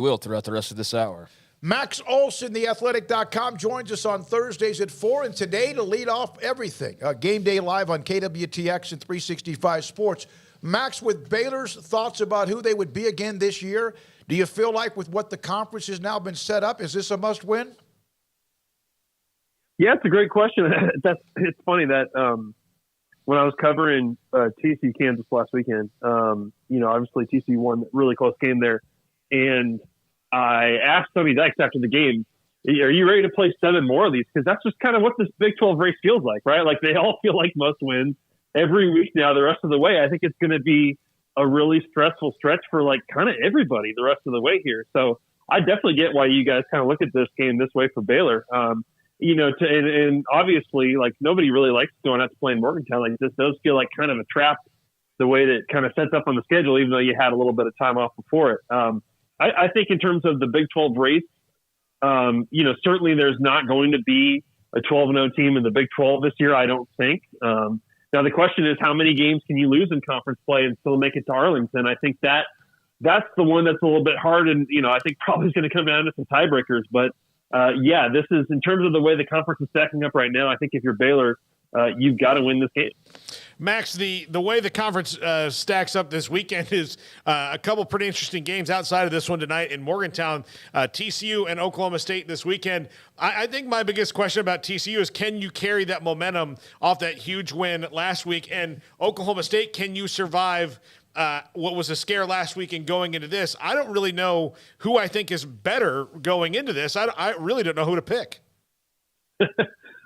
Will throughout the rest of this hour. Max Olson, theathletic.com, joins us on Thursdays at 4, and today to lead off everything, Game Day Live on KWTX and 365 Sports. Max, with Baylor's thoughts about who they would be again this year, do you feel like with what the conference has now been set up, is this a must-win? Yeah, it's a great question. It's funny that when I was covering TCU Kansas last weekend, obviously TCU won a really close game there, and I asked Tony Dykes after the game, are you ready to play 7 more of these? Because that's just kind of what this Big 12 race feels like, right? Like they all feel like must wins every week now the rest of the way. I think it's going to be a really stressful stretch for like kind of everybody the rest of the way here. So I definitely get why you guys kind of look at this game this way for Baylor. And obviously like nobody really likes going out to play in Morgantown. Like this does feel like kind of a trap the way that it kind of sets up on the schedule, even though you had a little bit of time off before it. I think in terms of the Big 12 race, certainly there's not going to be a 12-0 team in the Big 12 this year, I don't think. Now, the question is how many games can you lose in conference play and still make it to Arlington? I think that's the one that's a little bit hard, and, I think probably is going to come down to some tiebreakers. But, this is in terms of the way the conference is stacking up right now, I think if you're Baylor, you've got to win this game. Max, the way the conference stacks up this weekend is a couple pretty interesting games outside of this one tonight in Morgantown, TCU and Oklahoma State this weekend. I think my biggest question about TCU is can you carry that momentum off that huge win last week? And Oklahoma State, can you survive what was a scare last week and going into this? I don't really know who I think is better going into this. I really don't know who to pick.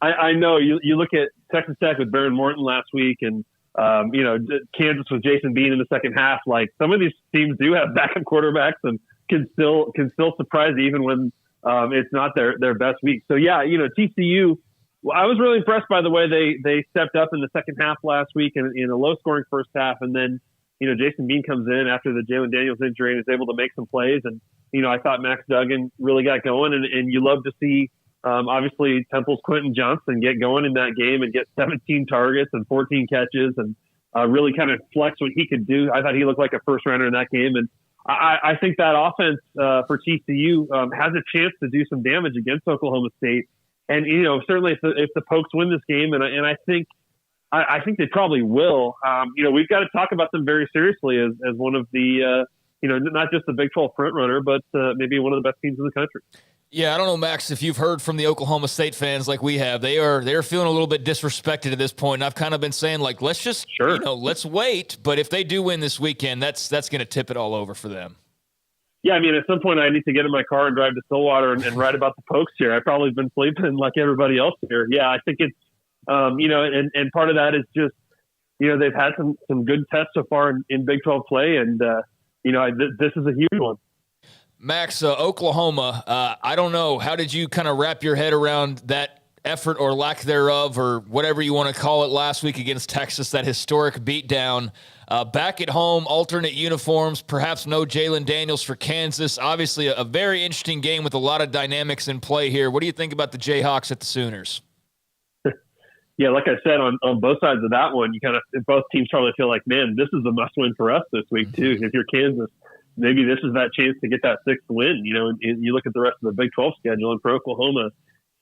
I know you look at Texas Tech with Baron Morton last week and, Kansas with Jason Bean in the second half. Like some of these teams do have backup quarterbacks and can still surprise even when it's not their best week. So yeah, TCU, I was really impressed by the way they stepped up in the second half last week in a low scoring first half. And then, Jason Bean comes in after the Jalen Daniels injury and is able to make some plays. And, I thought Max Duggan really got going and you love to see, obviously Temple's Quentin Johnson get going in that game and get 17 targets and 14 catches and really kind of flex what he could do. I thought he looked like a first rounder in that game. And I think that offense for TCU has a chance to do some damage against Oklahoma State. And, certainly if the Pokes win this game, and I think they probably will, we've got to talk about them very seriously as one of the, not just the Big 12 front runner, but maybe one of the best teams in the country. Yeah, I don't know, Max, if you've heard from the Oklahoma State fans like we have. They're feeling a little bit disrespected at this point, and I've kind of been saying, like, let's just, let's wait. But if they do win this weekend, that's going to tip it all over for them. Yeah, I mean, at some point I need to get in my car and drive to Stillwater and write about the Pokes here. I've probably been sleeping like everybody else here. Yeah, I think it's, and part of that is just, they've had some good tests so far in Big 12 play, and, this is a huge one. Max, Oklahoma, I don't know. How did you kind of wrap your head around that effort or lack thereof or whatever you want to call it last week against Texas, that historic beatdown? Back at home, alternate uniforms, perhaps no Jalen Daniels for Kansas. Obviously, a very interesting game with a lot of dynamics in play here. What do you think about the Jayhawks at the Sooners? Yeah, like I said, on both sides of that one, both teams probably feel like, man, this is a must-win for us this week, too. If you're Kansas, maybe this is that chance to get that 6th win, and you look at the rest of the Big 12 schedule, and for Oklahoma,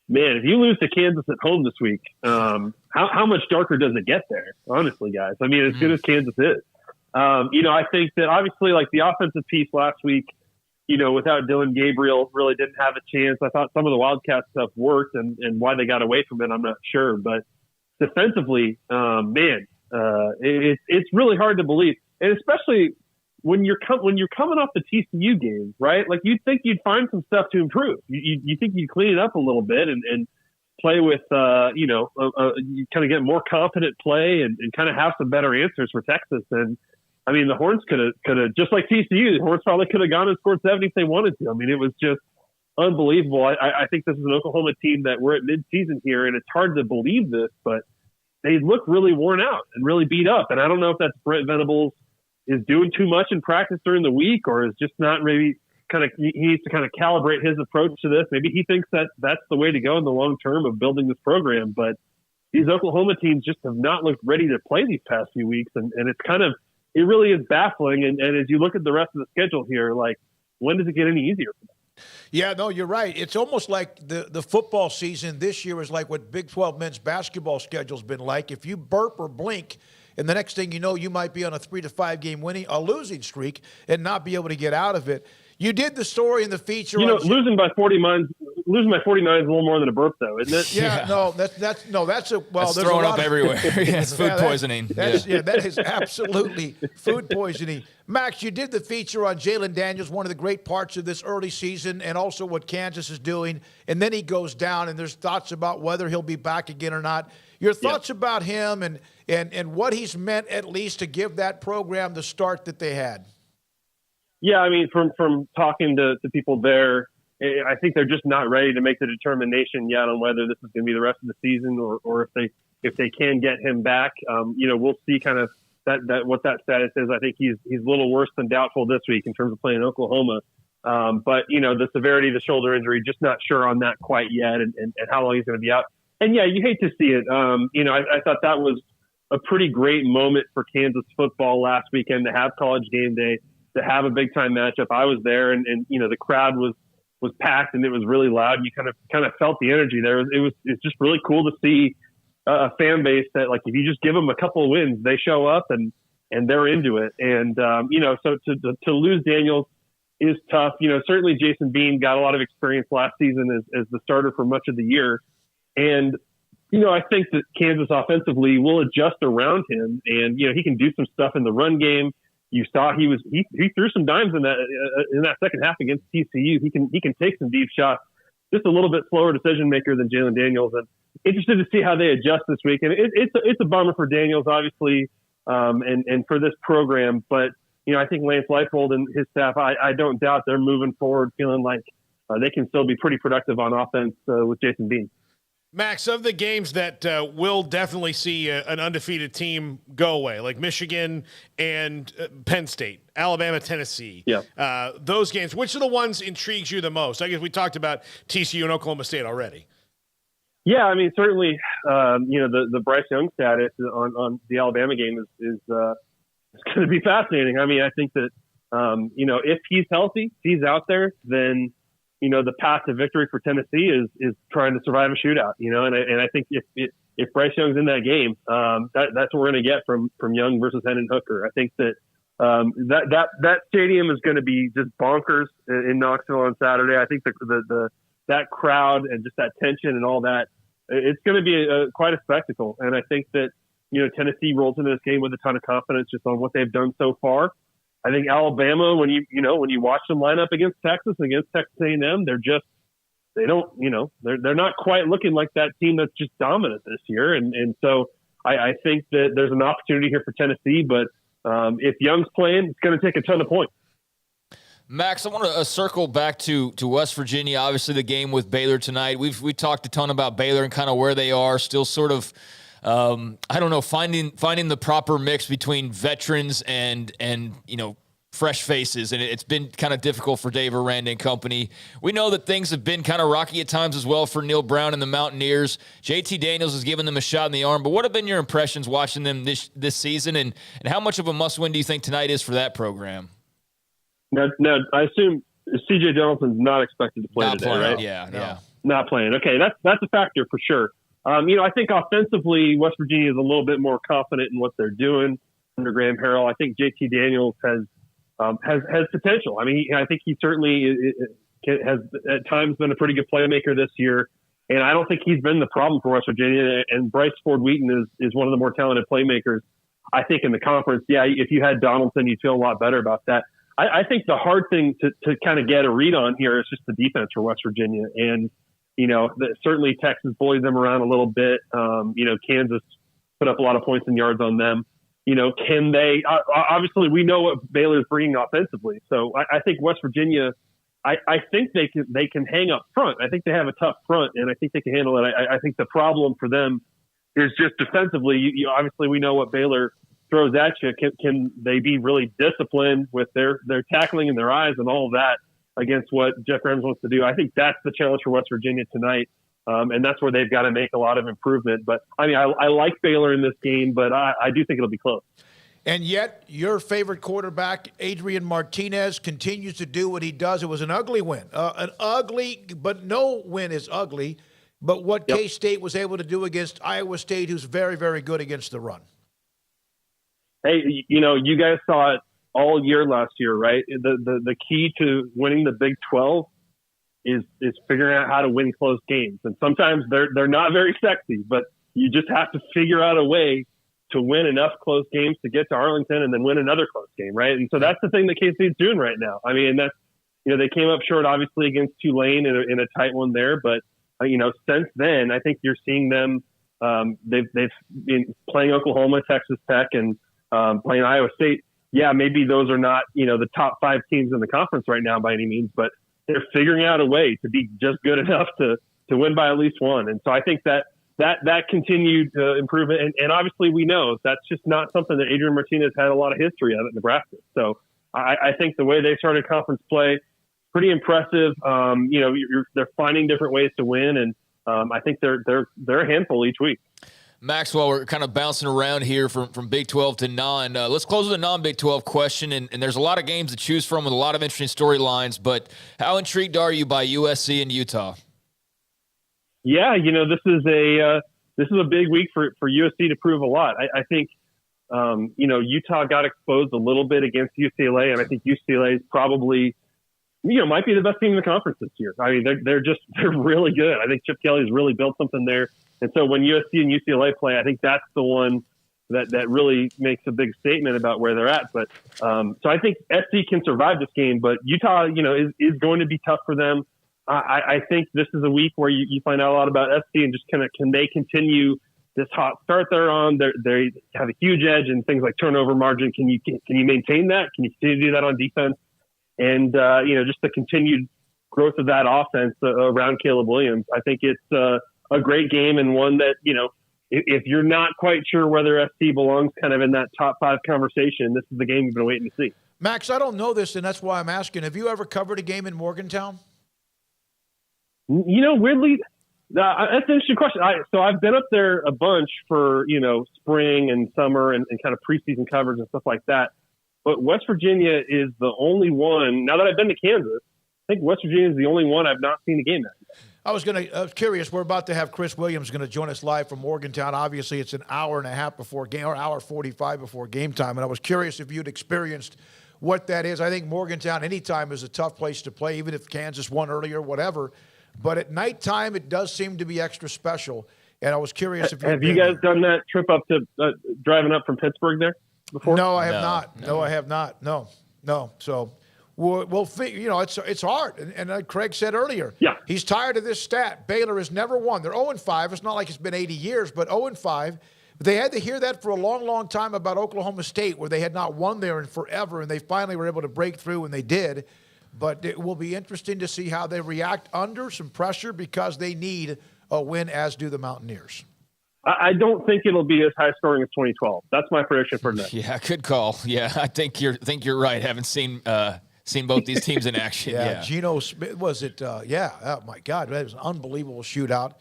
man, if you lose to Kansas at home this week, how much darker does it get there? Honestly, guys. I mean, as good as Kansas is. I think that obviously like the offensive piece last week, without Dylan Gabriel really didn't have a chance. I thought some of the Wildcat stuff worked and why they got away from it, I'm not sure. But defensively, it's really hard to believe. And especially when you're coming off the TCU game, right? Like you'd think you'd find some stuff to improve. You think you'd clean it up a little bit and play with, you kind of get more confident play and kind of have some better answers for Texas. And I mean, the Horns could have just like TCU, the Horns probably could have gone and scored 70 if they wanted to. I mean, it was just unbelievable. I think this is an Oklahoma team that we're at midseason here, and it's hard to believe this, but they look really worn out and really beat up. And I don't know if that's Brent Venables is doing too much in practice during the week, or is just not maybe he needs to kind of calibrate his approach to this. Maybe he thinks that that's the way to go in the long term of building this program. But these Oklahoma teams just have not looked ready to play these past few weeks. And it's kind of, it really is baffling. And as you look at the rest of the schedule here, like when does it get any easier for them? Yeah, no, you're right. It's almost like the football season this year is like what Big 12 men's basketball schedule's been like. If you burp or blink, and the next thing you know, you might be on a 3 to 5 game losing streak and not be able to get out of it. You did the story in the feature. Losing by 49 is a little more than a burp, though, isn't it? Yeah, no, that's throwing up everywhere. It's food poisoning. That is absolutely food poisoning. Max, you did the feature on Jalen Daniels, one of the great parts of this early season, and also what Kansas is doing. And then he goes down, and there's thoughts about whether he'll be back again or not. Your thoughts about him and what he's meant, at least, to give that program the start that they had. Yeah, I mean, from talking to people there, I think they're just not ready to make the determination yet on whether this is going to be the rest of the season or if they can get him back. We'll see kind of that what that status is. I think he's a little worse than doubtful this week in terms of playing Oklahoma. But the severity of the shoulder injury, just not sure on that quite yet, and how long he's going to be out. And yeah, you hate to see it. I thought that was a pretty great moment for Kansas football last weekend to have College game day, to have a big time matchup. I was there, and the crowd was packed and it was really loud. You kind of felt the energy there. It's just really cool to see a fan base that, like, if you just give them a couple of wins, they show up and they're into it. And so to lose Daniels is tough. Certainly Jason Bean got a lot of experience last season as the starter for much of the year, and I think that Kansas offensively will adjust around him, and he can do some stuff in the run game. You saw he threw some dimes in that second half against TCU. He can take some deep shots. Just a little bit slower decision maker than Jalen Daniels, and interested to see how they adjust this week. And it's a bummer for Daniels, obviously, and for this program. But I think Lance Leipold and his staff, I don't doubt they're moving forward, feeling like they can still be pretty productive on offense with Jason Bean. Max, of the games that will definitely see an undefeated team go away, like Michigan and Penn State, Alabama, Tennessee, those games, which are the ones intrigues you the most? I guess we talked about TCU and Oklahoma State already. Yeah, I mean, certainly, the Bryce Young status on the Alabama game is going to be fascinating. I mean, I think that, if he's healthy, if he's out there, then the path to victory for Tennessee is trying to survive a shootout, and I think if Bryce Young's in that game, that's what we're going to get from Young versus Hendon Hooker. I think that that stadium is going to be just bonkers in Knoxville on Saturday. I think that crowd and just that tension and all that, it's going to be quite a spectacle. And I think that, Tennessee rolls into this game with a ton of confidence just on what they've done so far. I think Alabama, when you watch them line up against Texas and against Texas A&M, they're not quite looking like that team that's just dominant this year. And so I think that there's an opportunity here for Tennessee, but if Young's playing, it's going to take a ton of points. Max, I want to circle back to West Virginia. Obviously, the game with Baylor tonight. We talked a ton about Baylor and kind of where they are, still sort of finding the proper mix between veterans and fresh faces, and it's been kind of difficult for Dave Aranda and company. We know that things have been kind of rocky at times as well for Neil Brown and the Mountaineers. JT Daniels has given them a shot in the arm, but what have been your impressions watching them this season, and how much of a must-win do you think tonight is for that program? Now I assume C.J. Donaldson's not expected to play not today, playing, right? Yeah. Not playing. Okay, that's a factor for sure. I think offensively, West Virginia is a little bit more confident in what they're doing under Graham Harrell. I think JT Daniels has potential. I mean, I think he certainly has at times been a pretty good playmaker this year, and I don't think he's been the problem for West Virginia. And Bryce Ford Wheaton is one of the more talented playmakers, I think, in the conference. Yeah, if you had Donaldson, you'd feel a lot better about that. I think the hard thing to kind of get a read on here is just the defense for West Virginia. And, certainly Texas bullied them around a little bit. Kansas put up a lot of points and yards on them. Can they obviously we know what Baylor's bringing offensively. So I think West Virginia, I think they can hang up front. I think they have a tough front, and I think they can handle it. I think the problem for them is just defensively. Obviously we know what Baylor throws at you. Can they be really disciplined with their tackling and their eyes and all of that against what Jeff Grimes wants to do? I think that's the challenge for West Virginia tonight. And that's where they've got to make a lot of improvement. But I mean, I like Baylor in this game, but I do think it'll be close. And yet, your favorite quarterback, Adrian Martinez, continues to do what he does. It was an ugly win. An ugly, but no win is ugly. But what K-State was able to do against Iowa State, who's very, very good against the run. Hey, you guys saw it all year last year, right? The key to winning the Big 12 is figuring out how to win close games. And sometimes they're not very sexy, but you just have to figure out a way to win enough close games to get to Arlington and then win another close game, right? And so that's the thing that K-State's doing right now. I mean, that's, they came up short, obviously, against Tulane in a tight one there, but since then, I think you're seeing them. They've been playing Oklahoma, Texas Tech, and playing Iowa State. Yeah, maybe those are not the top 5 teams in the conference right now by any means, but they're figuring out a way to be just good enough to win by at least one. And so I think that continued improvement, and obviously we know that's just not something that Adrian Martinez had a lot of history of at Nebraska. So I think the way they started conference play, pretty impressive. They're finding different ways to win, and I think they're a handful each week. Maxwell, we're kind of bouncing around here from Big 12 to non. Let's close with a non-Big 12 question, and there's a lot of games to choose from with a lot of interesting storylines, but how intrigued are you by USC and Utah? Yeah, this is a big week for USC to prove a lot. I think, Utah got exposed a little bit against UCLA, and I think UCLA is probably, might be the best team in the conference this year. I mean, they're really good. I think Chip Kelly's really built something there. And so when USC and UCLA play, I think that's the one that really makes a big statement about where they're at. But so I think SC can survive this game, but Utah, is going to be tough for them. I think this is a week where you find out a lot about SC and just can they continue this hot start they're on? They have a huge edge in things like turnover margin. Can you maintain that? Can you continue to do that on defense? And just the continued growth of that offense around Caleb Williams. I think it's a great game, and one that if you're not quite sure whether SC belongs kind of in that top 5 conversation, this is the game you've been waiting to see. Max, I don't know this, and that's why I'm asking. Have you ever covered a game in Morgantown? Weirdly, that's an interesting question. So I've been up there a bunch for, spring and summer and kind of preseason coverage and stuff like that. But West Virginia is the only one, now that I've been to Kansas, I think West Virginia is the only one I've not seen a game at. I was curious. We're about to have Chris Williams going to join us live from Morgantown. Obviously, it's an hour and a half before game, or hour 45 before game time. And I was curious if you'd experienced what that is. I think Morgantown anytime is a tough place to play, even if Kansas won earlier, whatever. But at nighttime, it does seem to be extra special. And I was curious if have you guys done that trip up to driving up from Pittsburgh there before? No, I have not. No, I have not. No. So we'll figure. It's hard. And Craig said earlier, he's tired of this stat. Baylor has never won. They're 0-5. It's not like it's been 80 years, but 0-5. They had to hear that for a long, long time about Oklahoma State, where they had not won there in forever, and they finally were able to break through, and they did. But it will be interesting to see how they react under some pressure, because they need a win, as do the Mountaineers. I don't think it'll be as high scoring as 2012. That's my prediction for tonight. Yeah, good call. Yeah, I think you're right. Haven't seen both these teams in action. Yeah. Geno Smith, was it? Oh my God, that was an unbelievable shootout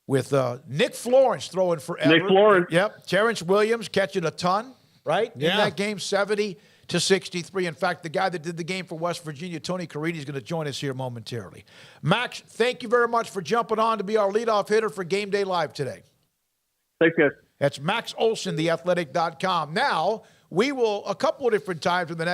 with Nick Florence throwing forever. Nick Florence. Yep. Terrence Williams catching a ton, right? Yeah. In that game, 70-63. In fact, the guy that did the game for West Virginia, Tony Carini, is going to join us here momentarily. Max, thank you very much for jumping on to be our leadoff hitter for Game Day Live today. Thanks, guys. That's Max Olson, theathletic.com. Now, we will, a couple of different times in the next